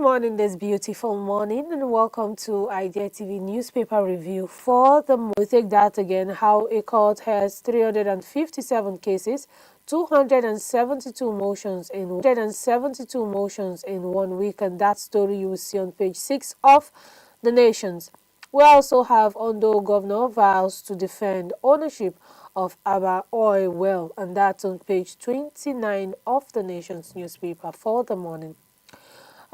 morning, this beautiful morning, and welcome to iDEA TV newspaper review for the month. We take that again, how a court has 357 cases, 272 motions in 1 week, and that story you will see on page 6 of the Nations. We also have Ondo Governor vows to defend ownership of Aba oil well, and that's on page 29 of the Nation's newspaper for the morning.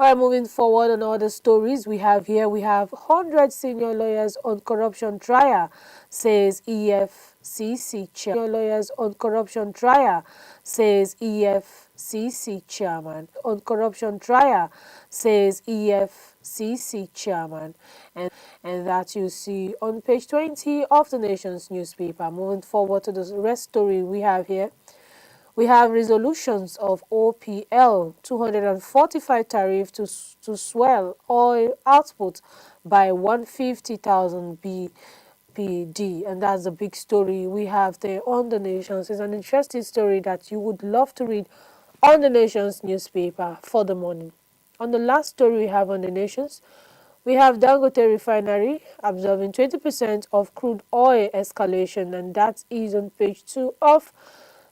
All right, moving forward on other stories we have here, we have 100 senior lawyers on corruption trial, says EFCC chairman. Senior lawyers on corruption trial, says EFCC chairman. On corruption trial, says EFCC chairman. And that you see on page 20 of the Nation's newspaper. Moving forward to the rest story we have here. We have resolutions of OPL 245 tariff to swell oil output by 150,000 BPD, and that's a big story we have there on the Nations. It's an interesting story that you would love to read on the Nations newspaper for the morning. On the last story we have on the Nations, we have Dangote Refinery absorbing 20% of crude oil escalation, and that is on page 2 of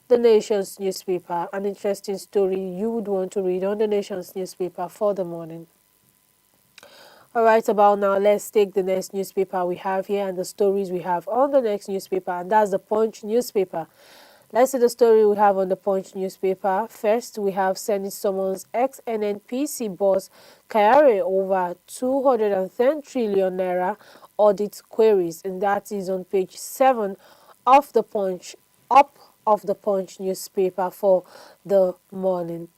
the Nation's newspaper. An interesting story you would want to read on the Nation's newspaper for the morning. All right, about now, let's take the next newspaper we have here and the stories we have on the next newspaper, and that's the Punch newspaper. Let's see the story we have on the Punch newspaper. First, we have Senate summons ex-NNPC boss Kayare over 210 trillion naira audit queries, and that is on page 7 of the Punch, up of the Punch newspaper for the morning.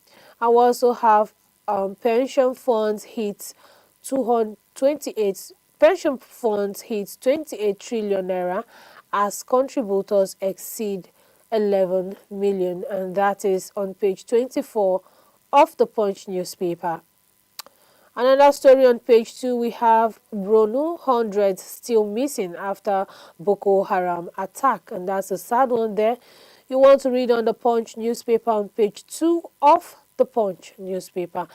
I also have pension funds hit 228 pension funds hit 28 trillion naira as contributors exceed 11 million, and that is on page 24 of the Punch newspaper. Another story on page 2, we have Borno hundreds still missing after Boko Haram attack, and that's a sad one there. You want to read on the Punch newspaper on page 2 of the Punch newspaper.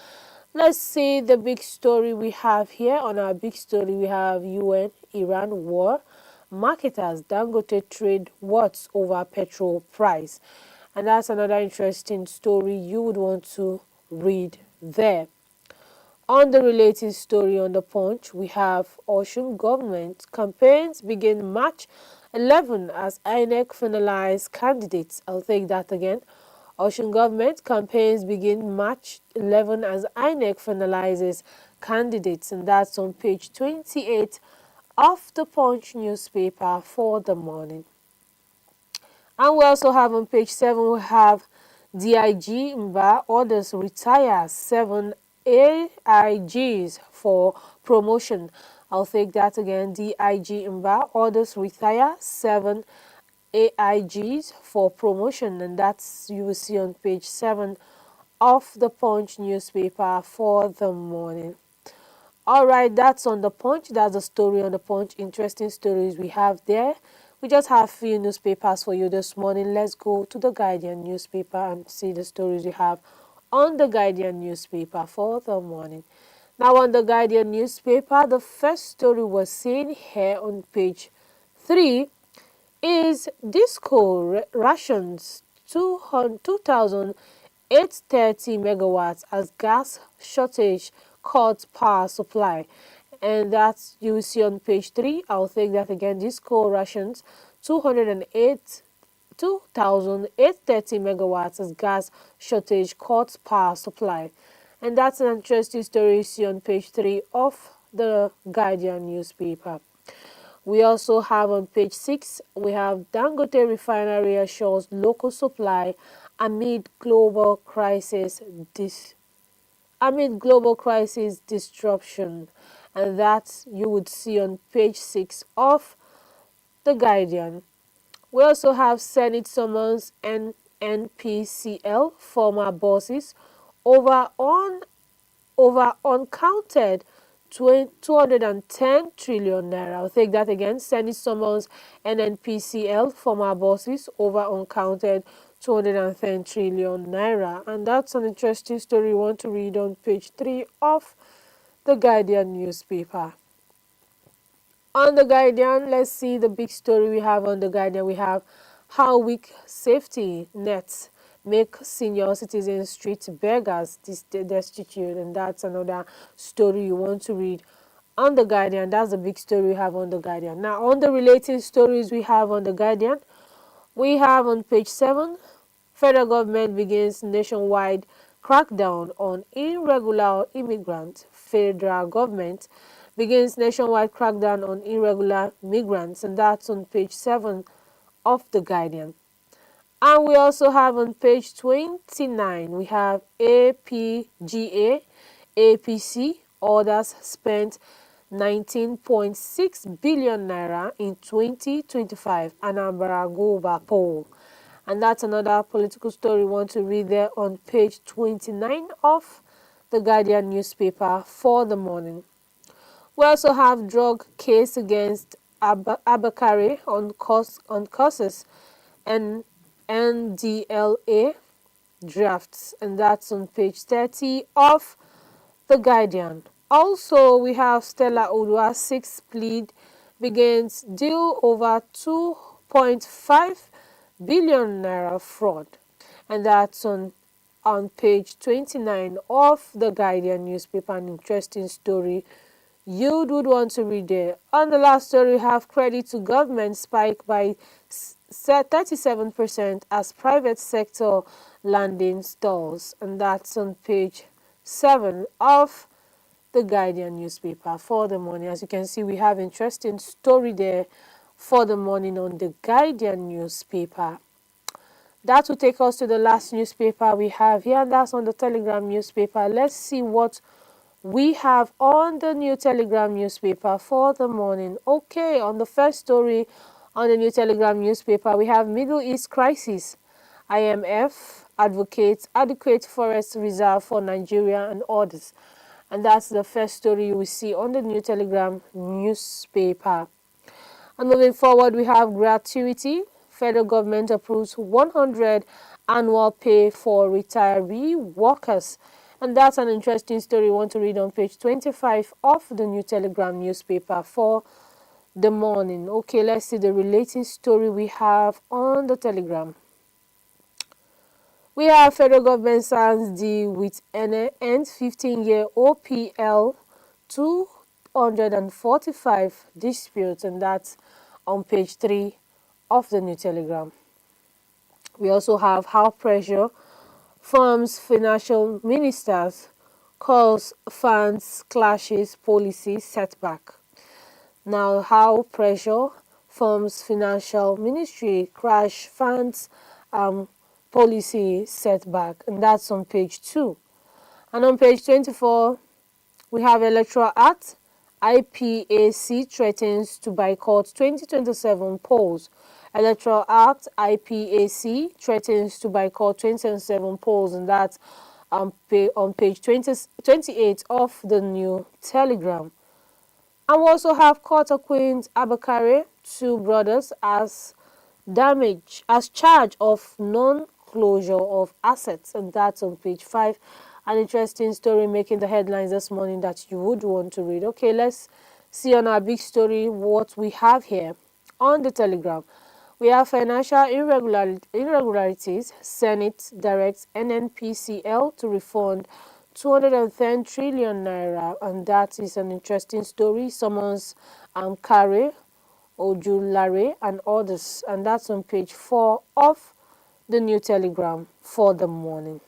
Let's see the big story we have here. On our big story, we have UN-Iran war. Marketers Dangote trade watts over petrol price. And that's another interesting story you would want to read there. On the related story on the Punch, we have Osun government campaigns begin March 11 as INEC finalize candidates. I'll take that again. Osun government campaigns begin March 11 as INEC finalizes candidates, and that's on page 28 of the Punch newspaper for the morning. And we also have on page 7, we have DIG Mba orders retire 7 AIGs for promotion. I'll take that again. DIG Mba orders retire 7 AIGs for promotion, and that's you will see on page 7 of the Punch newspaper for the morning. All right, that's on the Punch. That's the story on the Punch. Interesting stories we have there. We just have a few newspapers for you this morning. Let's go to the Guardian newspaper and see the stories we have on the Guardian newspaper for the morning. Now on the Guardian newspaper, the first story we're seeing here on page 3 is Disco rations 2,830 megawatts as gas shortage cuts power supply. And that you will see on page 3. I'll take that again. Disco rations 2,830 megawatts as gas shortage cuts power supply. And that's an interesting story you see on page 3 of the Guardian newspaper. We also have on page 6, we have Dangote Refinery assures local supply amid global crisis disruption. And that you would see on page 6 of the Guardian. We also have Senate summons NNPCL former bosses over uncounted 210 trillion naira. I'll take that again. Senate summons NNPCL former bosses over uncounted 210 trillion naira. And that's an interesting story you want to read on page 3 of the Guardian newspaper. On the Guardian, let's see the big story we have on the Guardian. We have how weak safety nets make senior citizens street beggars destitute, and that's another story you want to read on the Guardian. That's the big story we have on the Guardian. Now, on the related stories we have on the Guardian, we have on page 7, federal government begins nationwide crackdown on irregular immigrants. Federal government begins nationwide crackdown on irregular migrants, and that's on page 7 of the Guardian. And we also have on page 29, we have APGA, APC, orders spent 19.6 billion naira in 2025 Anambra Goba poll. And that's another political story we want to read there on page 29 of the Guardian newspaper for the morning. We also have drug case against Abakari on causes and NDLA drafts, and that's on page 30 of the Guardian. Also, we have Stella Odua, 6 plead begins deal over 2.5 billion naira fraud, and that's on page 29 of the Guardian newspaper. An interesting story you would want to read there. On the last story, we have credit to government spike by 37% as private sector landing stalls, and that's on page 7 of the Guardian newspaper for the morning. As you can see, we have interesting story there for the morning on the Guardian newspaper. That will take us to the last newspaper we have here, and that's on the Telegram newspaper. Let's see what we have on the New Telegram newspaper for the morning. Okay, on the first story on the New Telegram newspaper, we have Middle East crisis. IMF advocates adequate forest reserve for Nigeria and others. And that's the first story you will see on the New Telegram newspaper. And moving forward, we have gratuity. Federal government approves 100 annual pay for retiree workers. And that's an interesting story you want to read on page 25 of the New Telegram newspaper for the morning. Okay, let's see the related story we have on the Telegram. We have federal government signs deal with ends 15-year OPL 245 disputes, and that's on page 3 of the New Telegram. We also have how pressure firms financial ministers cause funds clashes policy setback. Now, how pressure firms financial ministry crash funds policy setback, and that's on page 2. And on page 24, we have Electoral Act. IPAC threatens to boycott 2027 polls. Electoral Act, IPAC threatens to boycott 2027 polls, and that's on page 28 of the New Telegram. And we also have Court acquaints Abakari, 2 brothers, as charge of non-closure of assets, and that's on page 5. An interesting story making the headlines this morning that you would want to read. Okay, let's see on our big story what we have here on the Telegram. We have financial irregularities. Senate directs NNPCL to refund 210 trillion naira, and that is an interesting story. Summons Kare, Ojulare, and others, and that's on page 4 of the New Telegram for the morning.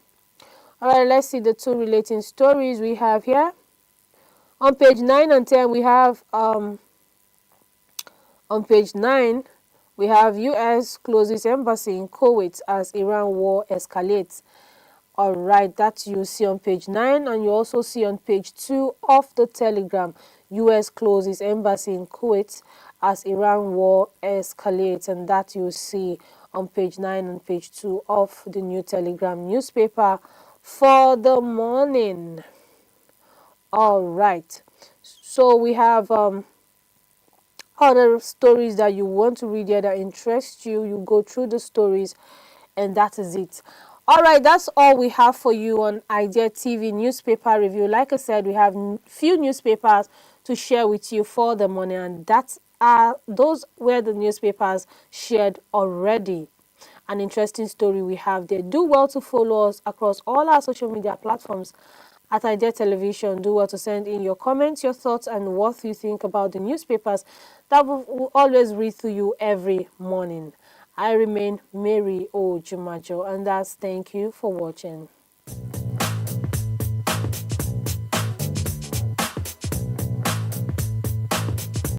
All right, let's see the 2 relating stories we have here. On page 9 and 10, we have on page 9, we have U.S. closes embassy in Kuwait as Iran war escalates. All right, that you see on page 9, and you also see on page 2 of the Telegram. U.S. closes embassy in Kuwait as Iran war escalates, and that you see on page 9 and page 2 of the New Telegram newspaper for the morning. All right, so we have other stories that you want to read here that interest you. You go through the stories And that is it. All right, that's all we have for you on iDEA TV newspaper review. Like I said, we have few newspapers to share with you for the morning, and those were the newspapers shared already. An interesting story we have there. Do well to follow us across all our social media platforms at iDEA Television. Do well to send in your comments, your thoughts, and what you think about the newspapers that will always read to you every morning. I remain Mary Ojumajo, and that's thank you for watching.